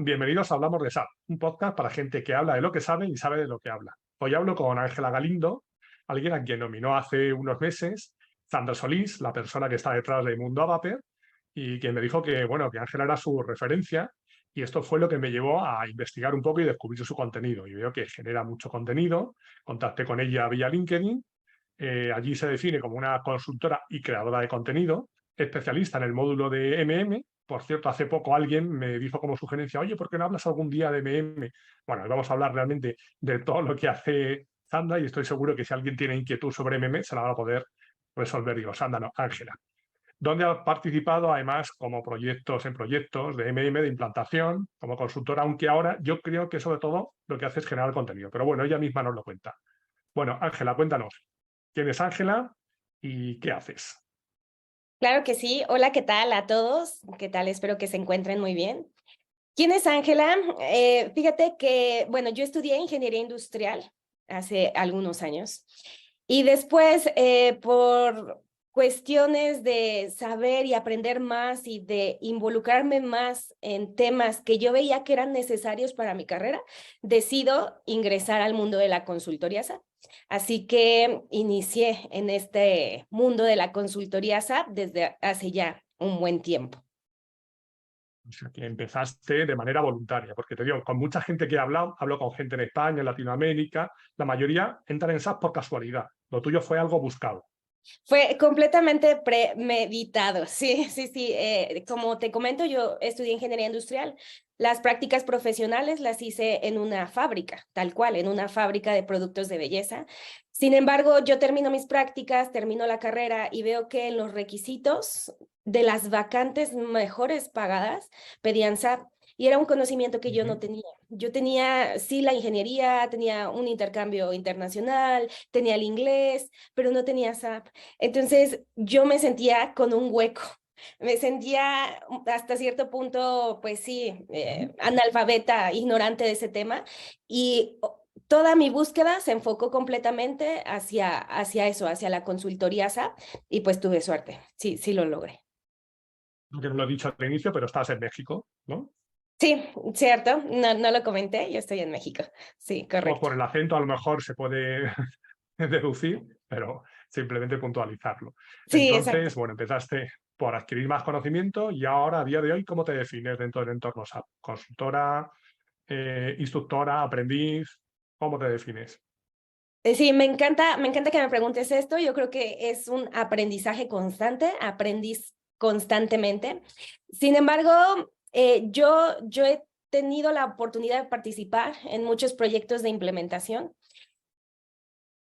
bienvenidos a Hablamos de SAP, un podcast para gente que habla de lo que sabe y sabe de lo que habla. Hoy hablo con Ángela Galindo, alguien a quien nominó hace unos meses Sandra Solís, la persona que está detrás de Mundo Avaper, y quien me dijo que, bueno, que Ángela era su referencia, y esto fue lo que me llevó a investigar un poco y descubrir su contenido. Y veo que genera mucho contenido, contacté con ella vía LinkedIn, allí se define como una consultora y creadora de contenido, especialista en el módulo de MM. Por cierto, hace poco alguien me dijo como sugerencia, oye, ¿por qué no hablas algún día de MM? Bueno, hoy vamos a hablar realmente de todo lo que hace Sandra y estoy seguro que si alguien tiene inquietud sobre MM se la va a poder resolver. Digo, Sandra, no, Ángela. Donde ha participado además como en proyectos de MM, de implantación, como consultora, aunque ahora yo creo que sobre todo lo que hace es generar contenido. Pero bueno, ella misma nos lo cuenta. Bueno, Ángela, cuéntanos, ¿quién es Ángela y qué haces? Claro que sí. Hola, ¿qué tal a todos? ¿Qué tal? Espero que se encuentren muy bien. ¿Quién es Ángela? Fíjate que, bueno, yo estudié ingeniería industrial hace algunos años y después, por cuestiones de saber y aprender más y de involucrarme más en temas que yo veía que eran necesarios para mi carrera, decido ingresar al mundo de la consultoría SAP. Así que inicié en este mundo de la consultoría SAP desde hace ya un buen tiempo. O sea, que empezaste de manera voluntaria, porque te digo, con mucha gente que he hablado, hablo con gente en España, en Latinoamérica, la mayoría entran en SAP por casualidad. Lo tuyo fue algo buscado. Fue completamente premeditado, sí, sí, sí. Como te comento, yo estudié ingeniería industrial. Las prácticas profesionales las hice en una fábrica, tal cual, en una fábrica de productos de belleza. Sin embargo, yo termino mis prácticas, termino la carrera y veo que en los requisitos de las vacantes mejores pagadas pedían SAP. Y era un conocimiento que yo no Ujú. tenía. Yo tenía, sí, la ingeniería, tenía un intercambio internacional, tenía el inglés, pero no tenía SAP. Entonces yo me sentía con un hueco, me sentía hasta cierto punto, pues sí, Ujú. analfabeta, ignorante de ese tema y toda mi búsqueda se enfocó completamente hacia eso, hacia la consultoría SAP y pues tuve suerte, sí, sí lo logré. Que no lo he dicho al inicio, pero estás en México, ¿no? Sí, cierto, no, no lo comenté, yo estoy en México, sí, O correcto. por el acento a lo mejor se puede deducir, pero simplemente puntualizarlo. Sí, exacto. Entonces, bueno, empezaste por adquirir más conocimiento y ahora, a día de hoy, ¿cómo te defines dentro del entorno SAP? ¿Consultora, instructora, aprendiz? ¿Cómo te defines? Sí, me encanta que me preguntes esto. Yo creo que es un aprendizaje constante, aprendiz constantemente. Sin embargo, yo he tenido la oportunidad de participar en muchos proyectos de implementación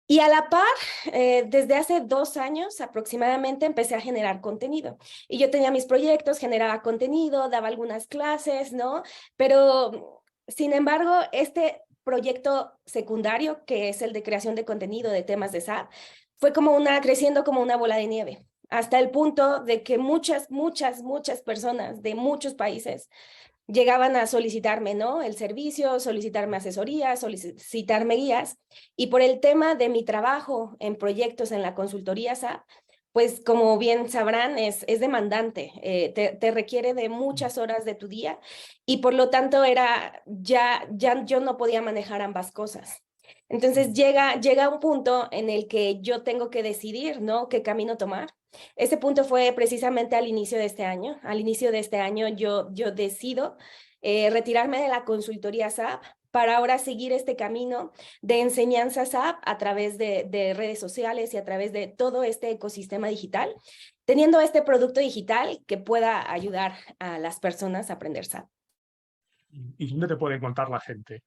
y a la par, desde hace 2 años aproximadamente empecé a generar contenido. Y yo tenía mis proyectos, generaba contenido, daba algunas clases, ¿no? Pero, sin embargo, este proyecto secundario, que es el de creación de contenido de temas de SAP, fue creciendo como una bola de nieve, hasta el punto de que muchas personas de muchos países llegaban a solicitarme, ¿no? El servicio, solicitarme asesoría, solicitarme guías. Y por el tema de mi trabajo en proyectos en la consultoría SAP, pues como bien sabrán, es demandante, te requiere de muchas horas de tu día y por lo tanto ya yo no podía manejar ambas cosas. Entonces llega un punto en el que yo tengo que decidir, ¿no? ¿Qué camino tomar? Ese punto fue precisamente al inicio de este año. Al inicio de este año yo decido retirarme de la consultoría SAP para ahora seguir este camino de enseñanza SAP a través de redes sociales y a través de todo este ecosistema digital, teniendo este producto digital que pueda ayudar a las personas a aprender SAP. ¿Y dónde te puede encontrar la gente?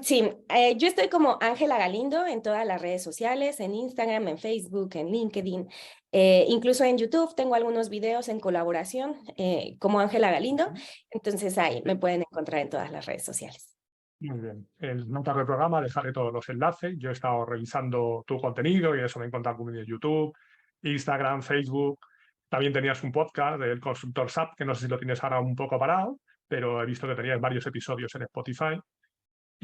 Sí, yo estoy como Ángela Galindo en todas las redes sociales, en Instagram, en Facebook, en LinkedIn, incluso en YouTube tengo algunos videos en colaboración como Ángela Galindo, Ujú. entonces ahí me pueden encontrar en todas las redes sociales. Muy bien. En notas del programa dejaré todos los enlaces. Yo he estado revisando tu contenido y eso me he encontrado algún vídeo de YouTube, Instagram, Facebook. También tenías un podcast del consultor SAP, que no sé si lo tienes ahora un poco parado, pero he visto que tenías varios episodios en Spotify.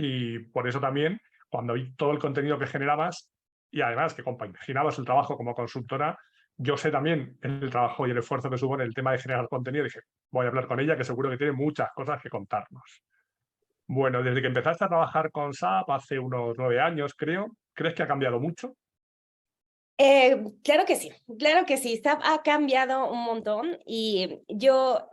Y por eso también, cuando vi todo el contenido que generabas y además que compaginabas el trabajo como consultora, yo sé también el trabajo y el esfuerzo que supone el tema de generar contenido. Dije, voy a hablar con ella, que seguro que tiene muchas cosas que contarnos. Bueno, desde que empezaste a trabajar con SAP hace unos 9 años, creo, ¿crees que ha cambiado mucho? Claro que sí, SAP ha cambiado un montón y yo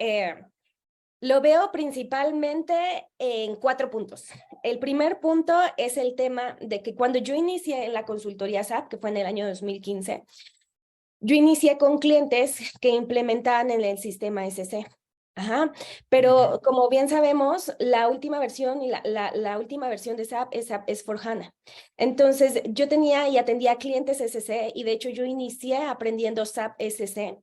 lo veo principalmente en 4 puntos. El primer punto es el tema de que cuando yo inicié en la consultoría SAP, que fue en el año 2015, yo inicié con clientes que implementaban en el sistema SC. Ajá, pero como bien sabemos, la última versión y la última versión de SAP es SAP S/4HANA. Entonces, yo tenía y atendía clientes SC y de hecho yo inicié aprendiendo SAP SC.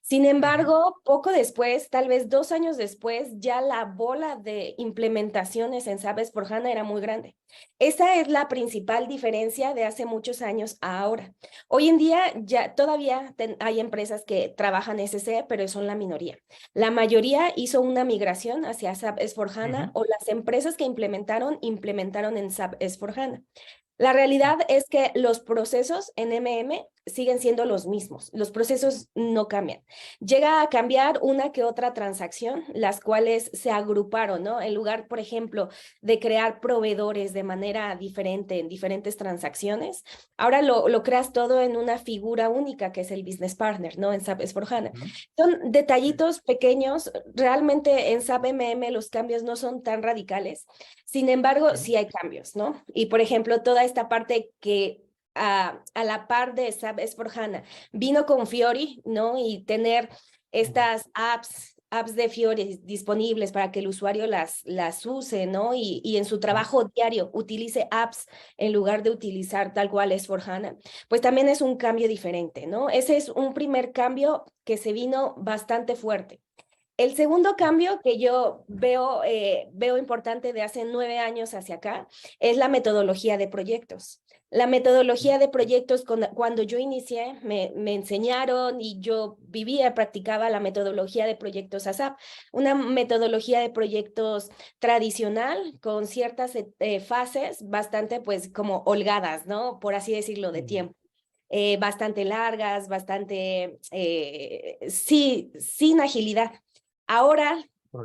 Sin embargo, poco después, tal vez 2 años después, ya la bola de implementaciones en SAP S/4HANA era muy grande. Esa es la principal diferencia de hace muchos años a ahora. Hoy en día ya todavía hay empresas que trabajan SC, pero son la minoría. La mayoría hizo una migración hacia SAP S/4HANA o las empresas que implementaron en SAP S/4HANA. La realidad es que los procesos en MM siguen siendo los mismos, los procesos no cambian. Llega a cambiar una que otra transacción, las cuales se agruparon, ¿no? En lugar, por ejemplo, de crear proveedores de manera diferente en diferentes transacciones, ahora lo creas todo en una figura única que es el Business Partner, ¿no? En SAP S/4HANA. Son detallitos pequeños, realmente en SAP MM los cambios no son tan radicales. Sin embargo, sí hay cambios, ¿no? Y por ejemplo, toda esta parte que a la par de SAP S/4HANA vino con Fiori, ¿no? Y tener estas apps de Fiori disponibles para que el usuario las use, ¿no? Y en su trabajo diario utilice apps en lugar de utilizar tal cual S/4HANA, pues también es un cambio diferente, ¿no? Ese es un primer cambio que se vino bastante fuerte. El segundo cambio que yo veo importante de hace 9 años hacia acá es la metodología de proyectos. La metodología de proyectos, cuando yo inicié, me enseñaron y yo vivía, practicaba la metodología de proyectos ASAP, una metodología de proyectos tradicional con ciertas fases bastante pues como holgadas, ¿no? Por así decirlo, de tiempo. Bastante largas, bastante, sí, sin agilidad. Ahora,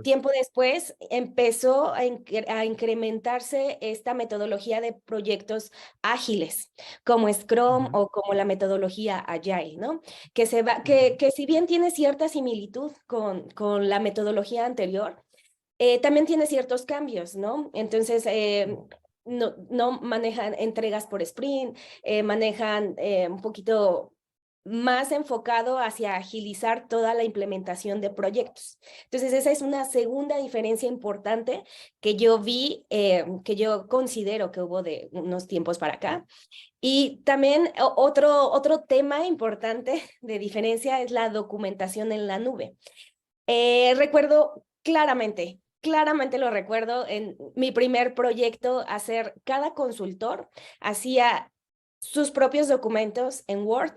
tiempo después, empezó a incrementarse esta metodología de proyectos ágiles, como Scrum o como la metodología Agile, ¿no? Que si bien tiene cierta similitud con la metodología anterior, también tiene ciertos cambios, ¿no? Entonces, no manejan entregas por sprint, manejan un poquito más enfocado hacia agilizar toda la implementación de proyectos. Entonces, esa es una segunda diferencia importante que yo vi, que yo considero que hubo de unos tiempos para acá. Y también otro tema importante de diferencia es la documentación en la nube. Recuerdo claramente lo recuerdo en mi primer proyecto, hacer cada consultor hacía sus propios documentos en Word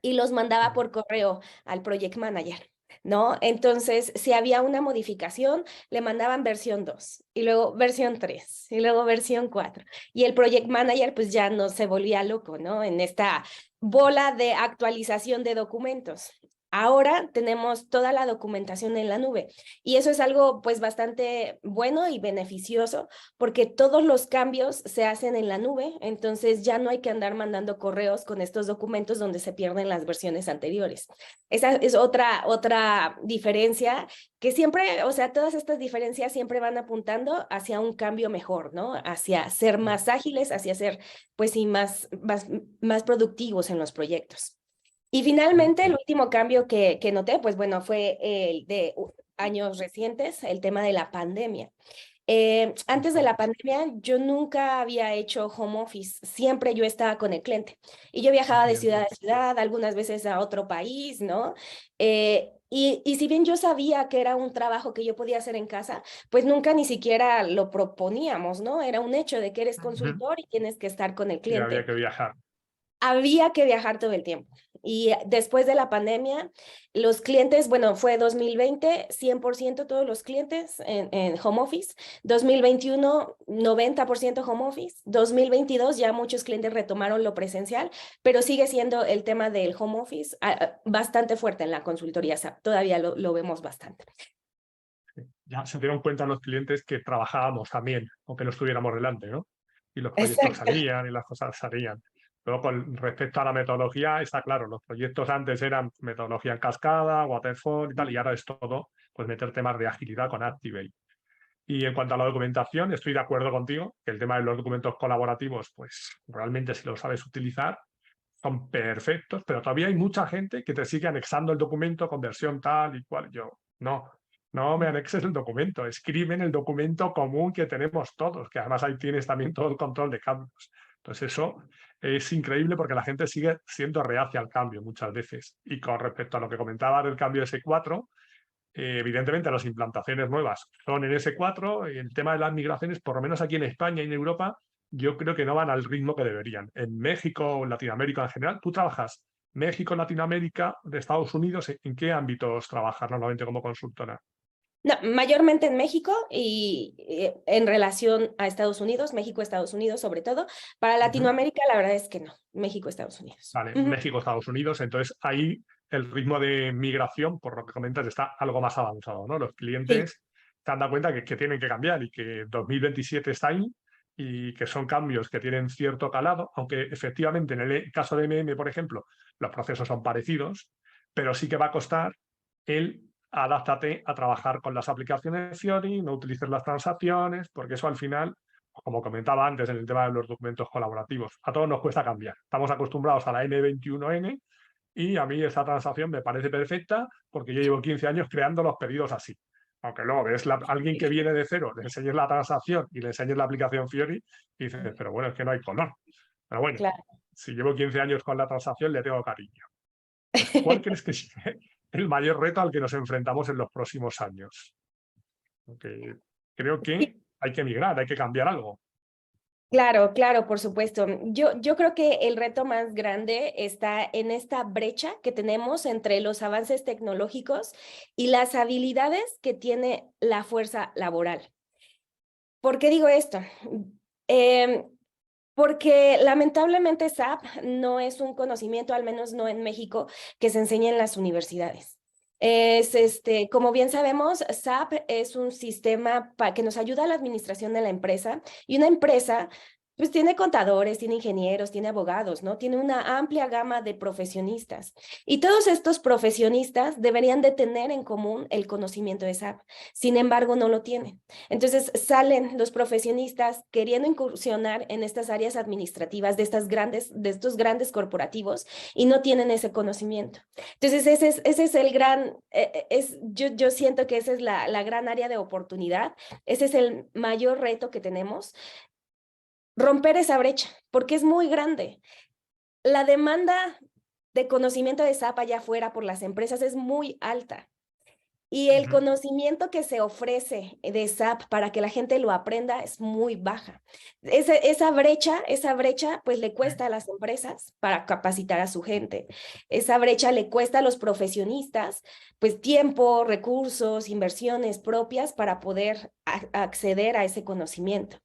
y los mandaba por correo al project manager, ¿no? Entonces, si había una modificación, le mandaban versión 2 y luego versión 3 y luego versión 4. Y el project manager pues ya no se volvía loco, ¿no? En esta bola de actualización de documentos. Ahora tenemos toda la documentación en la nube y eso es algo pues bastante bueno y beneficioso porque todos los cambios se hacen en la nube, entonces ya no hay que andar mandando correos con estos documentos donde se pierden las versiones anteriores. Esa es otra diferencia que siempre, o sea, todas estas diferencias siempre van apuntando hacia un cambio mejor, ¿no? Hacia ser más ágiles, hacia ser pues sí, más productivos en los proyectos. Y finalmente, el último cambio que noté, pues bueno, fue el de años recientes, el tema de la pandemia. Antes de la pandemia, yo nunca había hecho home office, siempre yo estaba con el cliente. Y yo viajaba de ciudad a ciudad, algunas veces a otro país, ¿no? Y si bien yo sabía que era un trabajo que yo podía hacer en casa, pues nunca ni siquiera lo proponíamos, ¿no? Era un hecho de que eres consultor y tienes que estar con el Y había cliente. que viajar. Había que viajar todo el tiempo. Y después de la pandemia, los clientes, bueno, fue 2020, 100% todos los clientes en home office, 2021, 90% home office, 2022 ya muchos clientes retomaron lo presencial, pero sigue siendo el tema del home office bastante fuerte en la consultoría SAP, todavía lo vemos bastante. Ya se dieron cuenta los clientes que trabajábamos también, aunque no estuviéramos delante, ¿no? Y los proyectos Exacto. salían y las cosas salían. Luego, con respecto a la metodología, está claro, los proyectos antes eran metodología en cascada, waterfall y tal, y ahora es todo, pues meter temas de agilidad con Activate. Y en cuanto a la documentación, estoy de acuerdo contigo, que el tema de los documentos colaborativos, pues realmente si lo sabes utilizar, son perfectos, pero todavía hay mucha gente que te sigue anexando el documento con versión tal y cual. Yo, no me anexes el documento, escribe en el documento común que tenemos todos, que además ahí tienes también todo el control de cambios. Entonces eso es increíble porque la gente sigue siendo reacia al cambio muchas veces. Y con respecto a lo que comentaba del cambio S4, evidentemente las implantaciones nuevas son en S4, y el tema de las migraciones, por lo menos aquí en España y en Europa, yo creo que no van al ritmo que deberían. En México o Latinoamérica en general, tú trabajas México, Latinoamérica, de Estados Unidos, ¿en qué ámbitos trabajas normalmente como consultora? No, mayormente en México y en relación a Estados Unidos, México, Estados Unidos sobre todo. Para Ujú. Latinoamérica, la verdad es que no, México, Estados Unidos. Vale, Ujú. México, Estados Unidos, entonces ahí el ritmo de migración, por lo que comentas, está algo más avanzado, ¿no? Los Sí, clientes se han dado cuenta que tienen que cambiar y que 2027 está ahí y que son cambios que tienen cierto calado, aunque efectivamente en el caso de MM, por ejemplo, los procesos son parecidos, pero sí que va a costar el adáptate a trabajar con las aplicaciones Fiori, no utilices las transacciones, porque eso al final, como comentaba antes en el tema de los documentos colaborativos, a todos nos cuesta cambiar. Estamos acostumbrados a la N21N y a mí esa transacción me parece perfecta porque yo llevo 15 años creando los pedidos así. Aunque luego ves alguien que viene de cero, le enseñes la transacción y le enseñes la aplicación Fiori y dices, pero bueno, es que no hay color. Pero bueno, claro. si llevo 15 años con la transacción, le tengo cariño. Pues, ¿cuál crees que es el mayor reto al que nos enfrentamos en los próximos años? Porque creo que hay que migrar, hay que cambiar algo. Claro, claro, por supuesto. Yo creo que el reto más grande está en esta brecha que tenemos entre los avances tecnológicos y las habilidades que tiene la fuerza laboral. ¿Por qué digo esto? Em, Porque lamentablemente SAP no es un conocimiento, al menos no en México, que se enseñe en las universidades. Como bien sabemos, SAP es un sistema que nos ayuda a la administración de la empresa y una empresa pues tiene contadores, tiene ingenieros, tiene abogados, ¿no? Tiene una amplia gama de profesionistas y todos estos profesionistas deberían de tener en común el conocimiento de SAP. Sin embargo, no lo tienen. Entonces salen los profesionistas queriendo incursionar en estas áreas administrativas de estos grandes corporativos y no tienen ese conocimiento. Entonces ese es el gran, yo siento que esa es la gran área de oportunidad, ese es el mayor reto que tenemos, romper esa brecha, porque es muy grande. La demanda de conocimiento de SAP allá afuera por las empresas es muy alta. Y el Ujú. conocimiento que se ofrece de SAP para que la gente lo aprenda es muy baja. Esa brecha, pues le cuesta a las empresas para capacitar a su gente. Esa brecha le cuesta a los profesionistas, pues tiempo, recursos, inversiones propias para poder acceder a ese conocimiento.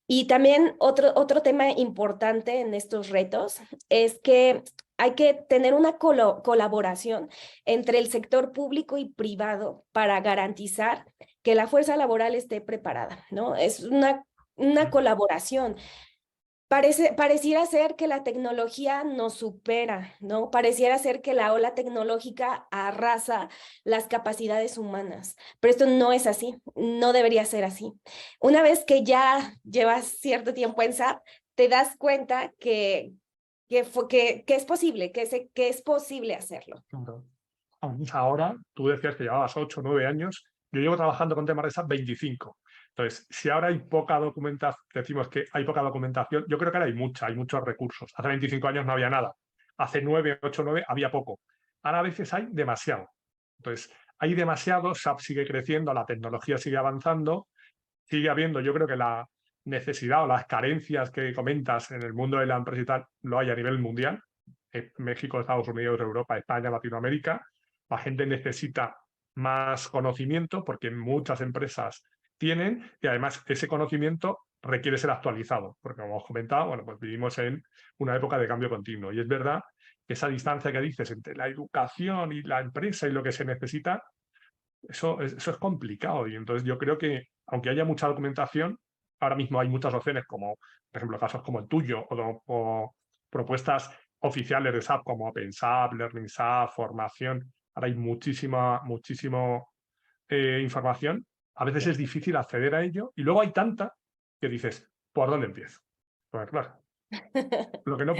Y también otro tema importante en estos retos es que hay que tener una colaboración entre el sector público y privado para garantizar que la fuerza laboral esté preparada, ¿no? Es una colaboración. Pareciera ser que la tecnología nos supera, ¿no? Pareciera ser que la ola tecnológica arrasa las capacidades humanas, pero esto no es así, no debería ser así. Una vez que ya llevas cierto tiempo en SAP, te das cuenta que es posible, que es posible hacerlo. Claro. Ahora, tú decías que llevabas 8 o 9 años, yo llevo trabajando con temas de SAP 25. Entonces, si ahora hay poca documentación, decimos que hay poca documentación, yo creo que ahora hay mucha, hay muchos recursos. Hace 25 años no había nada. Hace 9, 8, 9 había poco. Ahora a veces hay demasiado. Entonces, hay demasiado, SAP sigue creciendo, la tecnología sigue avanzando, sigue habiendo, yo creo que la necesidad o las carencias que comentas en el mundo de la empresa y tal, lo hay a nivel mundial. México, Estados Unidos, Europa, España, Latinoamérica, la gente necesita más conocimiento porque muchas empresas tienen y además ese conocimiento requiere ser actualizado, porque como hemos comentado, bueno, pues vivimos en una época de cambio continuo y es verdad que esa distancia que dices entre la educación y la empresa y lo que se necesita, eso es complicado y entonces yo creo que aunque haya mucha documentación, ahora mismo hay muchas opciones como, por ejemplo, casos como el tuyo o propuestas oficiales de SAP como OpenSAP, LearningSAP, formación. Ahora hay muchísimo información. A veces es difícil acceder a ello y luego hay tanta que dices, ¿por dónde empiezo? Pues claro, lo que no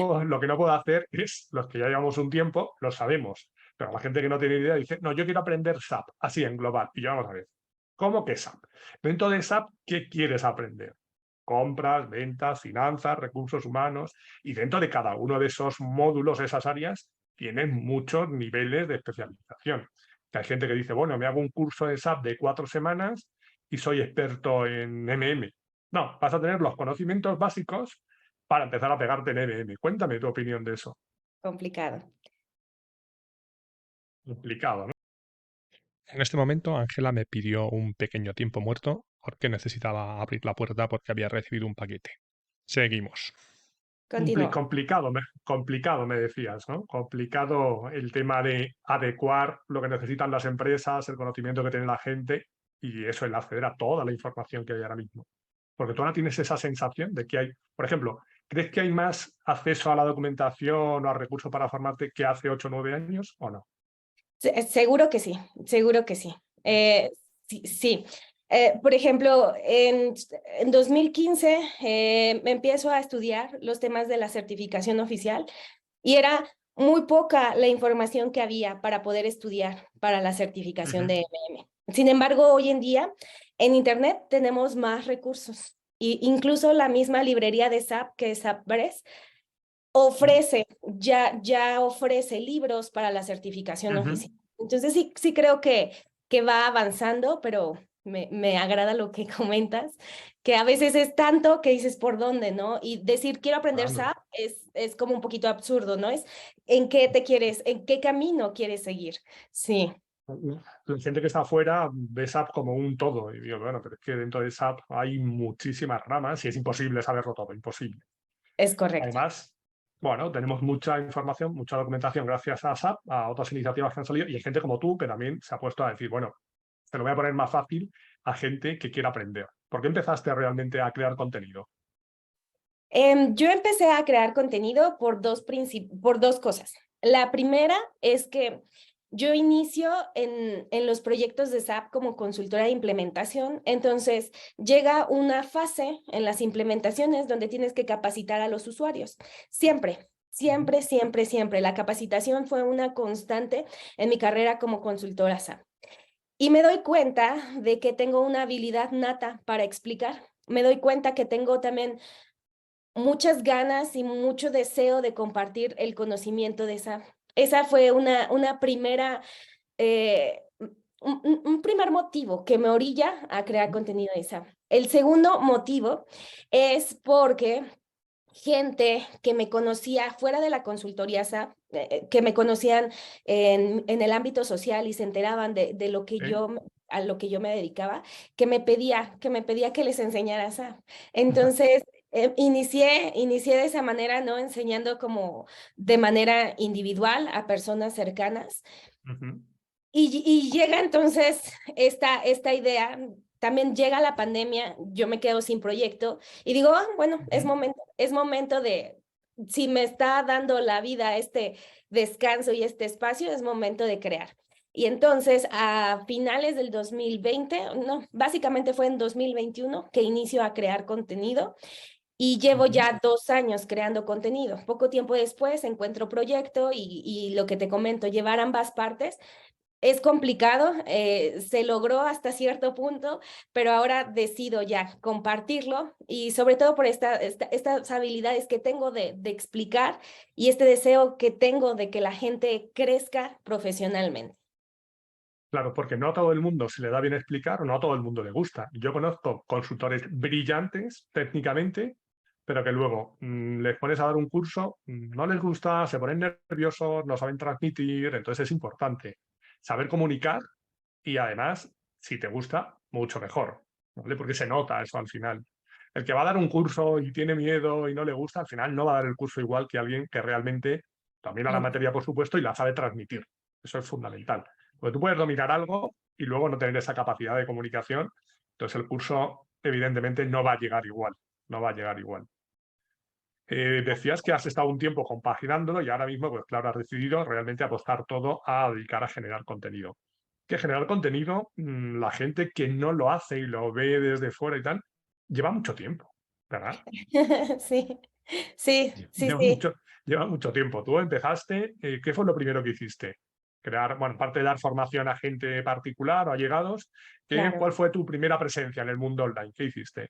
puedo hacer es, los que ya llevamos un tiempo, lo sabemos, pero la gente que no tiene idea dice, no, yo quiero aprender SAP, así en global. Y yo vamos a ver, ¿cómo que SAP? Dentro de SAP, ¿qué quieres aprender? Compras, ventas, finanzas, recursos humanos, y dentro de cada uno de esos módulos, esas áreas, tienen muchos niveles de especialización. Que hay gente que dice, bueno, me hago un curso de SAP de 4 semanas y soy experto en MM. No, vas a tener los conocimientos básicos para empezar a pegarte en MM. Cuéntame tu opinión de eso. Complicado. Complicado, ¿no? En este momento, Ángela me pidió un pequeño tiempo muerto porque necesitaba abrir la puerta porque había recibido un paquete. Seguimos. Continúo. Complicado, me decías, ¿no? Complicado el tema de adecuar lo que necesitan las empresas, el conocimiento que tiene la gente y eso, el acceder a toda la información que hay ahora mismo. Porque tú ahora tienes esa sensación de que hay, por ejemplo, ¿crees que hay más acceso a la documentación o a recursos para formarte que hace 8 o 9 años o no? Seguro que sí, seguro que sí. Sí, sí. Por ejemplo, en 2015 me empiezo a estudiar los temas de la certificación oficial y era muy poca la información que había para poder estudiar para la certificación de MM. Sin embargo, hoy en día en Internet tenemos más recursos e incluso la misma librería de SAP, que es SAPBRES, ya ofrece libros para la certificación oficial. Entonces sí creo que va avanzando, pero me agrada lo que comentas, que a veces es tanto que dices por dónde, ¿no? Y decir quiero aprender Claro. SAP es como un poquito absurdo, ¿no? Es en qué camino quieres seguir. Sí, La gente que está afuera ve SAP como un todo. Y digo, bueno, pero es que dentro de SAP hay muchísimas ramas y es imposible saberlo todo, imposible. es correcto. Además, bueno, tenemos mucha información, mucha documentación gracias a SAP, a otras iniciativas que han salido, y hay gente como tú que también se ha puesto a decir, bueno, se lo voy a poner más fácil a gente que quiera aprender. ¿Por qué empezaste realmente a crear contenido? Yo empecé a crear contenido por dos cosas. La primera es que yo inicio en los proyectos de SAP como consultora de implementación, entonces llega una fase en las implementaciones donde tienes que capacitar a los usuarios. Siempre, siempre, siempre, siempre. La capacitación fue una constante en mi carrera como consultora SAP. Y me doy cuenta de que tengo una habilidad nata para explicar. Me doy cuenta que tengo también muchas ganas y mucho deseo de compartir el conocimiento de esa. Esa fue una primera, un primer motivo que me orilla a crear contenido de esa. El segundo motivo es porque gente que me conocía fuera de la consultoría SAP, que me conocían en el ámbito social y se enteraban de lo que ¿Sí? a lo que yo me dedicaba, que me pedía que les enseñara SAP. Entonces, inicié de esa manera, ¿no? Enseñando como de manera individual a personas cercanas. Ujú. Y llega entonces esta idea, también llega la pandemia, yo me quedo sin proyecto y digo, bueno, Ujú. es momento de, si me está dando la vida este descanso y este espacio, es momento de crear. Y entonces a finales del 2020, no, básicamente fue en 2021 que inicio a crear contenido y llevo Ujú. ya 2 años creando contenido. Poco tiempo después encuentro proyecto y lo que te comento, llevar ambas partes es complicado, se logró hasta cierto punto, pero ahora decido ya compartirlo y sobre todo por estas habilidades que tengo de explicar y este deseo que tengo de que la gente crezca profesionalmente. Claro, porque no a todo el mundo se le da bien explicar o no a todo el mundo le gusta. Yo conozco consultores brillantes técnicamente, pero que luego les pones a dar un curso, no les gusta, se ponen nerviosos, no saben transmitir, entonces es importante saber comunicar y además, si te gusta, mucho mejor, ¿vale? Porque se nota eso al final. El que va a dar un curso y tiene miedo y no le gusta, al final no va a dar el curso igual que alguien que realmente domina la materia, por supuesto, y la sabe transmitir. Eso es fundamental. Porque tú puedes dominar algo y luego no tener esa capacidad de comunicación, entonces el curso evidentemente no va a llegar igual, no va a llegar igual. Decías que has estado un tiempo compaginándolo y ahora mismo, pues claro, has decidido realmente apostar todo a dedicar a generar contenido. Que generar contenido, la gente que no lo hace y lo ve desde fuera y tal, lleva mucho tiempo, ¿verdad? Sí, sí, sí, Lleva sí, mucho, lleva mucho tiempo. Tú empezaste, ¿qué fue lo primero que hiciste? Crear, bueno, aparte de dar formación a gente particular o allegados, claro. ¿cuál fue tu primera presencia en el mundo online? ¿Qué hiciste?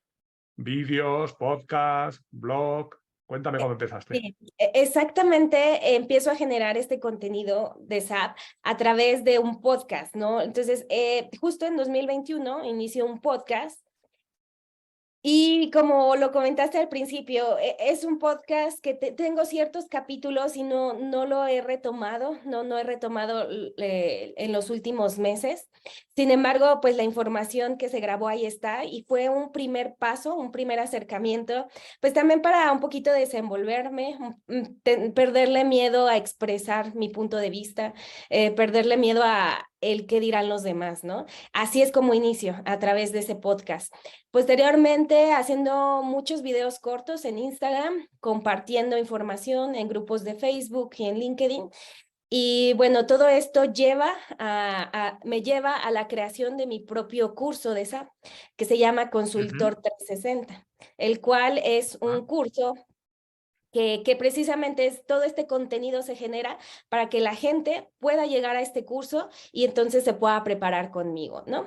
¿Vídeos, podcast, blog? Cuéntame cómo empezaste. Sí, exactamente, empiezo a generar este contenido de SAP a través de un podcast, ¿no? Entonces, justo en 2021 inició un podcast y como lo comentaste al principio, es un podcast que tengo ciertos capítulos y no lo he retomado, no he retomado en los últimos meses. Sin embargo, pues la información que se grabó ahí está y fue un primer paso, un primer acercamiento, pues también para un poquito desenvolverme, perderle miedo a expresar mi punto de vista, perderle miedo a el qué dirán los demás, ¿no? Así es como inicio a través de ese podcast. Posteriormente, haciendo muchos videos cortos en Instagram, compartiendo información en grupos de Facebook y en LinkedIn. Y bueno, todo esto me lleva a la creación de mi propio curso de SAP, que se llama Ujú. Consultor 360, el cual es Ah, un curso que precisamente todo este contenido se genera para que la gente pueda llegar a este curso y entonces se pueda preparar conmigo, ¿no?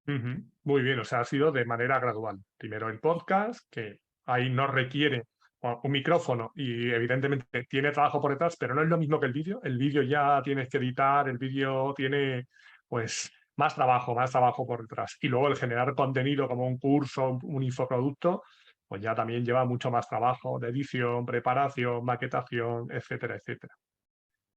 ujú. Muy bien, o sea, ha sido de manera gradual. Primero el podcast, que ahí no requiere un micrófono y evidentemente tiene trabajo por detrás, pero no es lo mismo que el vídeo. El vídeo ya tienes que editar, el vídeo tiene pues más trabajo por detrás. Y luego el generar contenido como un curso, un infoproducto, pues ya también lleva mucho más trabajo de edición, preparación, maquetación, etcétera, etcétera.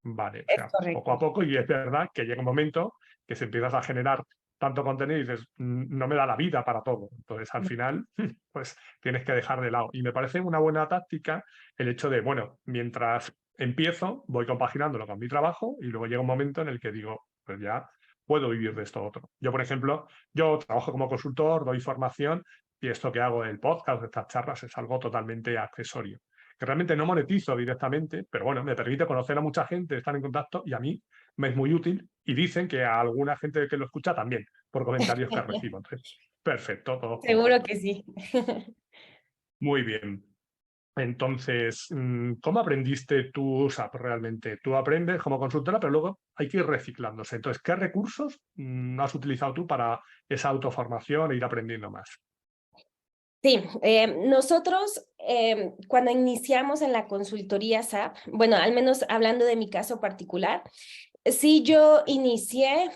Vale, o Es sea, poco a correcto. poco y es verdad que llega un momento que si empiezas a generar tanto contenido y dices, no me da la vida para todo". Entonces, al final, pues tienes que dejar de lado. Y me parece una buena táctica el hecho de, bueno, mientras empiezo, voy compaginándolo con mi trabajo y luego llega un momento en el que digo, pues ya puedo vivir de esto otro. Yo, por ejemplo, yo trabajo como consultor, doy formación y esto que hago, el podcast, estas charlas, es algo totalmente accesorio que realmente no monetizo directamente, pero bueno, me permite conocer a mucha gente, estar en contacto y a mí me es muy útil y dicen que a alguna gente que lo escucha también, por comentarios que recibo. Entonces, perfecto, todo Seguro perfecto. que sí. Muy bien. Entonces, ¿cómo aprendiste tú SAP realmente? Tú aprendes como consultora, pero luego hay que ir reciclándose. Entonces, ¿qué recursos has utilizado tú para esa autoformación e ir aprendiendo más? Sí, nosotros cuando iniciamos en la consultoría SAP, bueno, al menos hablando de mi caso particular, sí yo inicié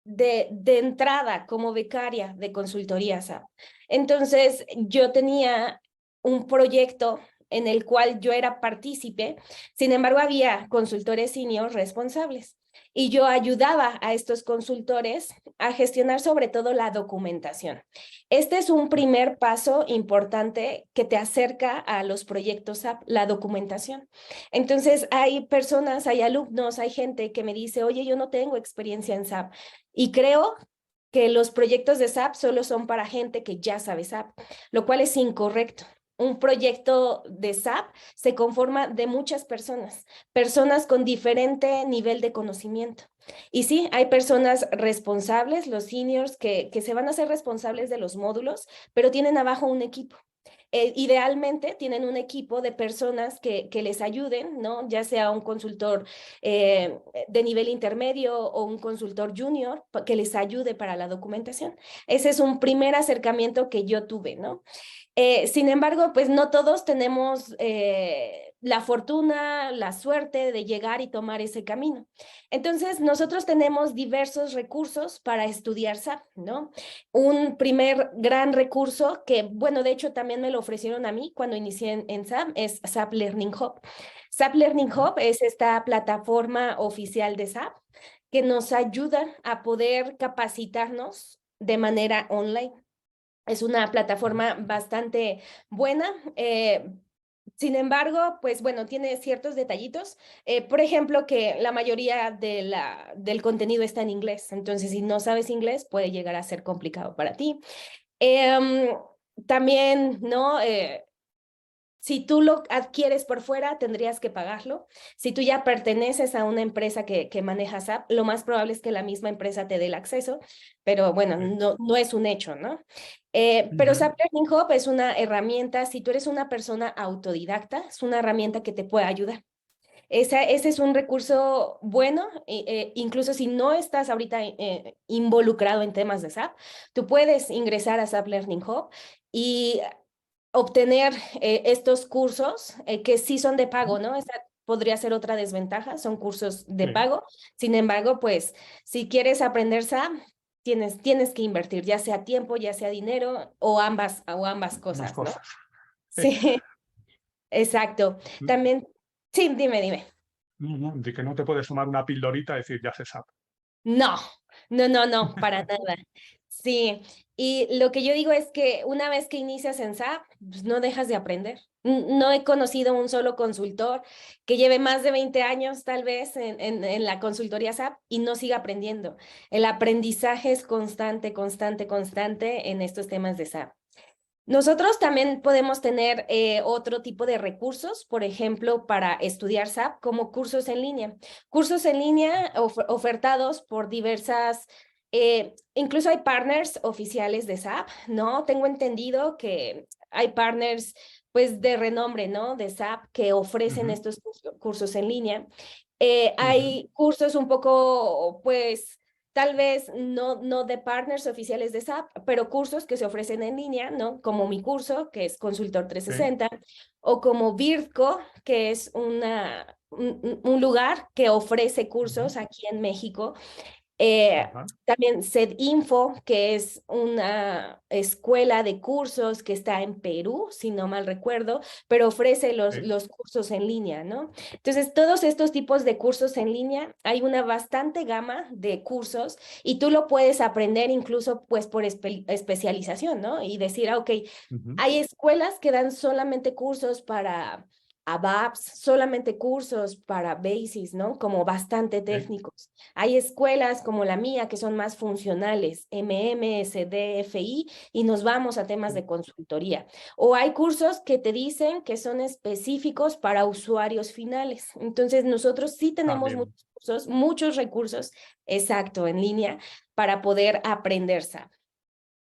de entrada como becaria de consultoría SAP. Entonces, yo tenía un proyecto en el cual yo era partícipe, sin embargo, había consultores senior responsables y yo ayudaba a estos consultores a gestionar sobre todo la documentación. Este es un primer paso importante que te acerca a los proyectos SAP, la documentación. Entonces, hay personas, hay alumnos, hay gente que me dice, oye, yo no tengo experiencia en SAP. Y creo que los proyectos de SAP solo son para gente que ya sabe SAP, lo cual es incorrecto. Un proyecto de SAP se conforma de muchas personas, personas con diferente nivel de conocimiento. Y sí, hay personas responsables, los seniors, que se van a hacer responsables de los módulos, pero tienen abajo un equipo. Idealmente tienen un equipo de personas que les ayuden, ¿no? Ya sea un consultor de nivel intermedio o un consultor junior que les ayude para la documentación. Ese es un primer acercamiento que yo tuve, ¿no? Sin embargo, pues no todos tenemos la fortuna, la suerte de llegar y tomar ese camino. Entonces, nosotros tenemos diversos recursos para estudiar SAP, ¿no? Un primer gran recurso que, bueno, de hecho también me lo ofrecieron a mí cuando inicié en SAP, es SAP Learning Hub. SAP Learning Hub es esta plataforma oficial de SAP que nos ayuda a poder capacitarnos de manera online. Es una plataforma bastante buena. Sin embargo, pues bueno, tiene ciertos detallitos. Por ejemplo, que la mayoría del contenido está en inglés. Entonces, si no sabes inglés, puede llegar a ser complicado para ti. Em, También, ¿no? Si tú lo adquieres por fuera, tendrías que pagarlo. Si tú ya perteneces a una empresa que maneja SAP, lo más probable es que la misma empresa te dé el acceso, pero bueno, Sí. no es un hecho, ¿no? Pero Ujú. SAP Learning Hub es una herramienta, si tú eres una persona autodidacta, es una herramienta que te puede ayudar. Ese es un recurso bueno, incluso si no estás ahorita involucrado en temas de SAP, tú puedes ingresar a SAP Learning Hub y obtener estos cursos que sí son de pago, ¿no? Esa podría ser otra desventaja, son cursos de Sí, pago. Sin embargo, pues si quieres aprender SAP, tienes que invertir, ya sea tiempo, ya sea dinero o ambas más cosas, ¿no? cosas. Sí, exacto. También, sí, dime. De que no te puedes tomar una pildorita y decir, ya se sabe. No, no, para nada. Sí, y lo que yo digo es que una vez que inicias en SAP, pues no dejas de aprender. No he conocido un solo consultor que lleve más de 20 años tal vez en la consultoría SAP y no siga aprendiendo. El aprendizaje es constante en estos temas de SAP. Nosotros también podemos tener otro tipo de recursos, por ejemplo, para estudiar SAP, como cursos en línea. Cursos en línea ofertados por diversas, incluso hay partners oficiales de SAP, ¿no? Tengo entendido que hay partners, pues, de renombre, ¿no? De SAP que ofrecen Ujú, estos cursos en línea. ujú, Hay cursos un poco, pues tal vez no de partners oficiales de SAP, pero cursos que se ofrecen en línea, ¿no? Como mi curso, que es Consultor sí, 360, o como Virtco, que es un lugar que ofrece ujú, cursos aquí en México. ajá, También SEDinfo, que es una escuela de cursos que está en Perú, si no mal recuerdo, pero ofrece sí, los cursos en línea, ¿no? Entonces, todos estos tipos de cursos en línea, hay una bastante gama de cursos y tú lo puedes aprender incluso pues por especialización, ¿no? Y decir, ok, ujú, hay escuelas que dan solamente cursos para ABAPs, solamente cursos para BASIS, ¿no? Como bastante sí, técnicos. Hay escuelas como la mía que son más funcionales, SD, FI, y nos vamos a temas sí, de consultoría. O hay cursos que te dicen que son específicos para usuarios finales. Entonces, nosotros sí tenemos también. muchos cursos, muchos recursos, exacto, en línea, para poder aprender SAP.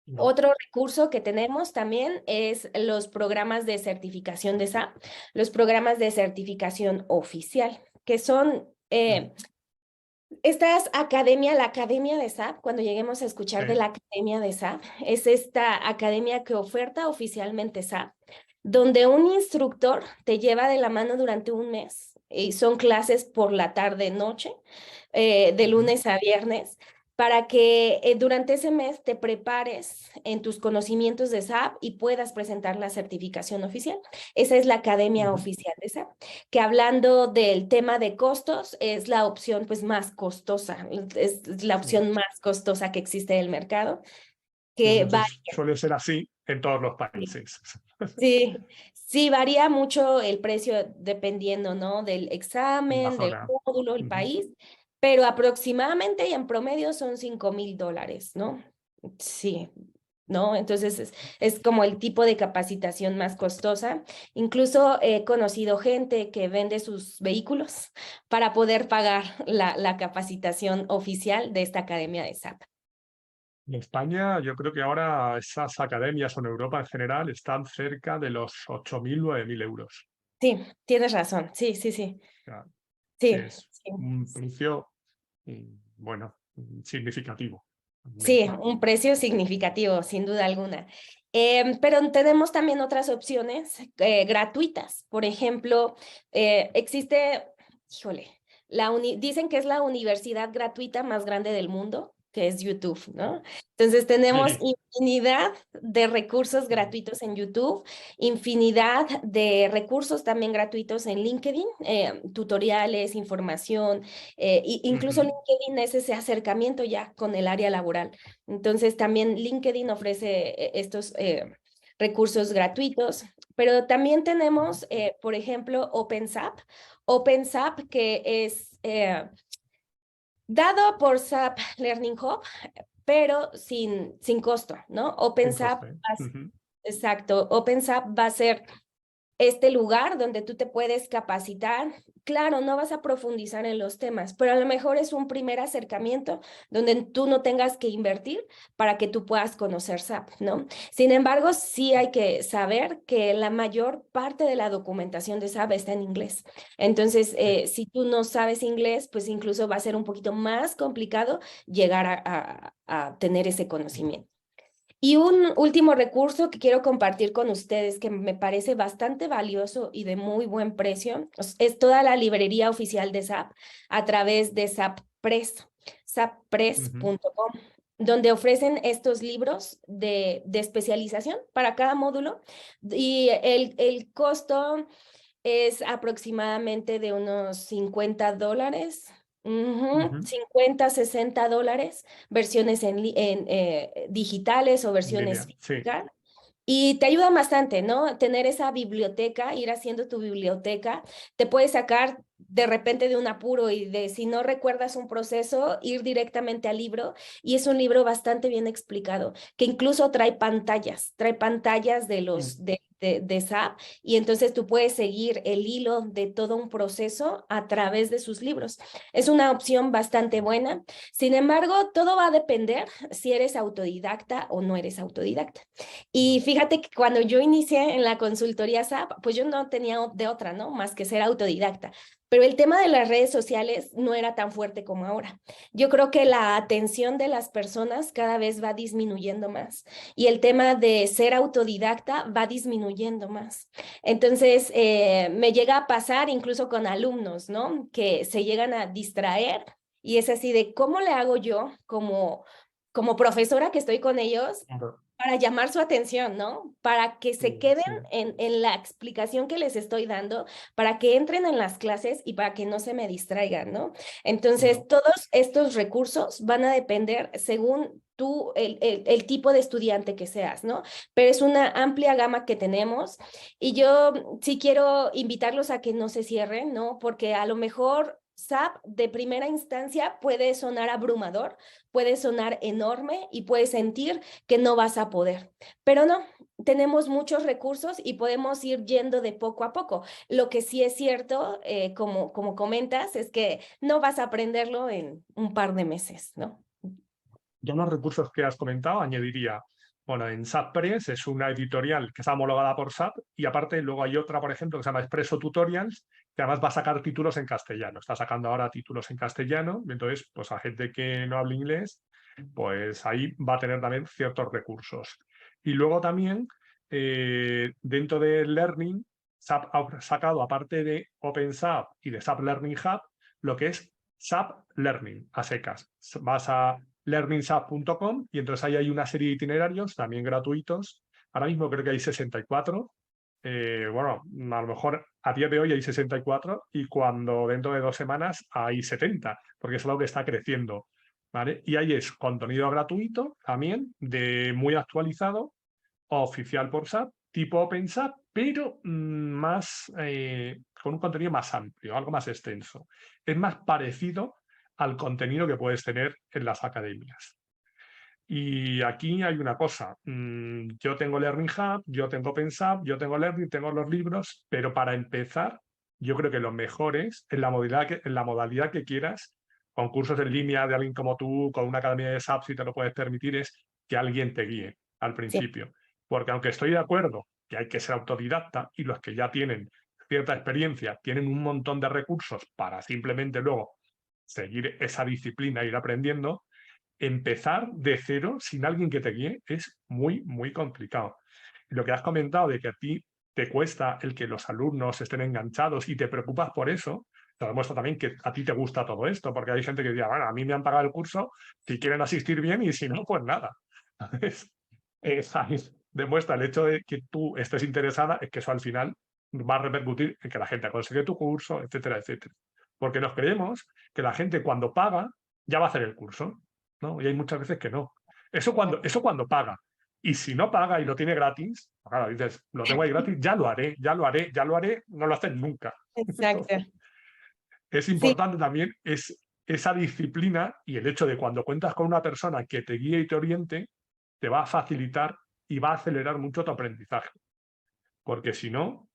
No, Otro recurso que tenemos también es los programas de certificación de SAP, los programas de certificación oficial, que son mm, la academia de SAP, cuando lleguemos a escuchar de sí, la academia de SAP, es esta academia que oferta oficialmente SAP, donde un instructor te lleva de la mano durante un mes y son clases por la tarde, noche, de ujú, lunes a viernes, para que durante ese mes te prepares en tus conocimientos de SAP y puedas presentar la certificación oficial. Esa es la academia ujú, oficial de SAP, que hablando del tema de costos, es la opción pues más costosa, es la sí. opción más costosa que existe en el mercado, que Normalmente va, suele ser así en todos los países. sí, sí, varía mucho el precio dependiendo, ¿no? Del En la examen, del zona. módulo, el Ujú, país, pero aproximadamente y en promedio son $5,000, ¿no? Sí, ¿no? Entonces es como el tipo de capacitación más costosa. Incluso he conocido gente que vende sus vehículos para poder pagar la capacitación oficial de esta academia de SAP. En España, yo creo que ahora esas academias o en Europa en general están cerca de los 8.000, 9.000 euros. Sí, tienes razón. Sí. O sea, sí, Sí, es sí. un precio, bueno, significativo. Sí, un precio significativo, sin duda alguna. Pero tenemos también otras opciones gratuitas. Por ejemplo, existe, híjole, dicen que es la universidad gratuita más grande del mundo, que es YouTube, ¿no? Entonces tenemos Sí. infinidad de recursos gratuitos en YouTube, infinidad de recursos también gratuitos en LinkedIn, tutoriales, información, incluso Ujú. LinkedIn es ese acercamiento ya con el área laboral. Entonces también LinkedIn ofrece estos recursos gratuitos, pero también tenemos, por ejemplo, OpenSAP. OpenSAP que es dado por SAP Learning Hub, pero sin costo, ¿no? Sin OpenSAP, coste. Ujú. exacto, OpenSAP va a ser este lugar donde tú te puedes capacitar. Claro, no vas a profundizar en los temas, pero a lo mejor es un primer acercamiento donde tú no tengas que invertir para que tú puedas conocer SAP, ¿no? Sin embargo, sí hay que saber que la mayor parte de la documentación de SAP está en inglés. Entonces, Sí. si tú no sabes inglés, pues incluso va a ser un poquito más complicado llegar a tener ese conocimiento. Y un último recurso que quiero compartir con ustedes, que me parece bastante valioso y de muy buen precio, es toda la librería oficial de SAP a través de SAP Press, Ujú. sappress.com, donde ofrecen estos libros de especialización para cada módulo. Y el costo es aproximadamente de unos $50. Ujú, Ujú. 50, $60, versiones digitales o En versiones línea. Sí. físicas. Y te ayuda bastante, ¿no? Tener esa biblioteca, ir haciendo tu biblioteca, te puede sacar de repente de un apuro y de si no recuerdas un proceso, ir directamente al libro. Y es un libro bastante bien explicado, que incluso trae pantallas de Mm. los de SAP, y entonces tú puedes seguir el hilo de todo un proceso a través de sus libros. Es una opción bastante buena. Sin embargo, todo va a depender si eres autodidacta o no eres autodidacta. Y fíjate que cuando yo inicié en la consultoría SAP, pues yo no tenía de otra, ¿no? Más que ser autodidacta. Pero el tema de las redes sociales no era tan fuerte como ahora. Yo creo que la atención de las personas cada vez va disminuyendo más y el tema de ser autodidacta va disminuyendo más. Entonces, me llega a pasar incluso con alumnos, ¿no? Que se llegan a distraer y es así de, ¿cómo le hago yo como profesora que estoy con ellos Claro. para llamar su atención, ¿no? Para que se queden Sí. en la explicación que les estoy dando, para que entren en las clases y para que no se me distraigan, ¿no? Entonces, Claro. todos estos recursos van a depender según tú, el tipo de estudiante que seas, ¿no? Pero es una amplia gama que tenemos y yo sí quiero invitarlos a que no se cierren, ¿no? Porque a lo mejor SAP de primera instancia puede sonar abrumador, puede sonar enorme y puedes sentir que no vas a poder. Pero no, tenemos muchos recursos y podemos ir yendo de poco a poco. Lo que sí es cierto, como comentas, es que no vas a aprenderlo en un par de meses, ¿no? Yo los recursos que has comentado añadiría, bueno, en SAP Press es una editorial que está homologada por SAP y aparte luego hay otra, por ejemplo, que se llama Expresso Tutorials, que además va a sacar títulos en castellano. Está sacando ahora títulos en castellano, entonces, pues a gente que no hable inglés, pues ahí va a tener también ciertos recursos. Y luego también, dentro de Learning, SAP ha sacado, aparte de OpenSAP y de SAP Learning Hub, lo que es SAP Learning, a secas. Vas a learningsap.com y entonces ahí hay una serie de itinerarios también gratuitos. Ahora mismo creo que hay 64. Bueno, a lo mejor a día de hoy hay 64 y cuando dentro de 2 semanas hay 70, porque es algo que está creciendo. ¿Vale? Y ahí es contenido gratuito también, de muy actualizado, oficial por SAP, tipo OpenSAP, pero más, con un contenido más amplio, algo más extenso. Es más parecido al contenido que puedes tener en las academias. Y aquí hay una cosa, yo tengo Learning Hub, yo tengo OpenSAP, yo tengo Learning, tengo los libros, pero para empezar, yo creo que lo mejor es en la modalidad que quieras, con cursos en línea de alguien como tú, con una academia de SAP, si te lo puedes permitir, es que alguien te guíe al Sí. principio. Porque aunque estoy de acuerdo que hay que ser autodidacta y los que ya tienen cierta experiencia tienen un montón de recursos para simplemente luego seguir esa disciplina e ir aprendiendo, empezar de cero sin alguien que te guíe es muy, muy complicado. Y lo que has comentado de que a ti te cuesta el que los alumnos estén enganchados y te preocupas por eso, te demuestra también que a ti te gusta todo esto, porque hay gente que dice, bueno, a mí me han pagado el curso, si quieren asistir bien y si no, pues nada. Ahí demuestra el hecho de que tú estés interesada, es que eso al final va a repercutir en que la gente consigue tu curso, etcétera, etcétera. Porque nos creemos que la gente cuando paga ya va a hacer el curso, ¿no? Y hay muchas veces que no. Eso cuando paga. Y si no paga y lo tiene gratis, claro, dices, lo tengo ahí gratis, ya lo haré, ya lo haré, ya lo haré, no lo haces nunca. Exacto. Es Sí, importante también esa disciplina y el hecho de cuando cuentas con una persona que te guíe y te oriente, te va a facilitar y va a acelerar mucho tu aprendizaje. Porque si no,